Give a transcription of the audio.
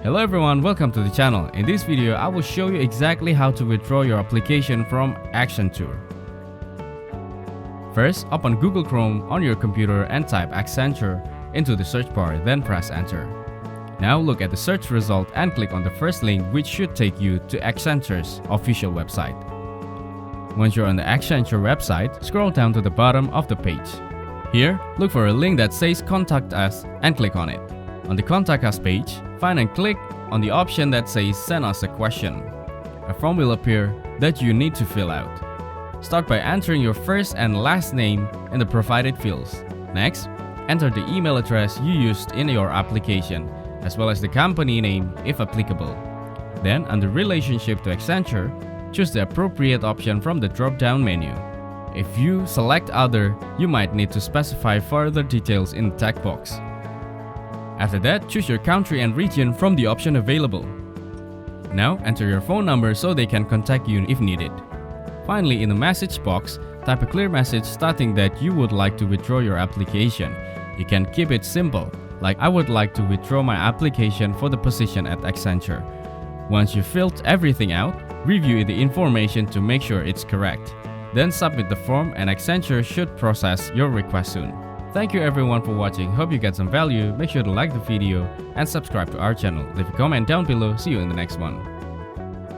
Hello everyone, welcome to the channel. In this video, I will show you exactly how to withdraw your application from Accenture. First, open Google Chrome on your computer and type Accenture into the search bar, then press enter. Now look at the search result and click on the first link, which should take you to Accenture's official website. Once you're on the Accenture website, scroll down to the bottom of the page. Here, look for a link that says Contact Us and click on it. On the Contact Us page, find and click on the option that says Send us a question. A form will appear that you need to fill out. Start by entering your first and last name in the provided fields. Next, enter the email address you used in your application, as well as the company name if applicable. Then, under Relationship to Accenture, choose the appropriate option from the drop-down menu. If you select Other, you might need to specify further details in the text box. After that, choose your country and region from the option available. Now, enter your phone number so they can contact you if needed. Finally, in the message box, type a clear message stating that you would like to withdraw your application. You can keep it simple, like I would like to withdraw my application for the position at Accenture. Once you've filled everything out, review the information to make sure it's correct. Then submit the form and Accenture should process your request soon. Thank you everyone for watching, hope you get some value. Make sure to like the video and subscribe to our channel. Leave a comment down below, see you in the next one.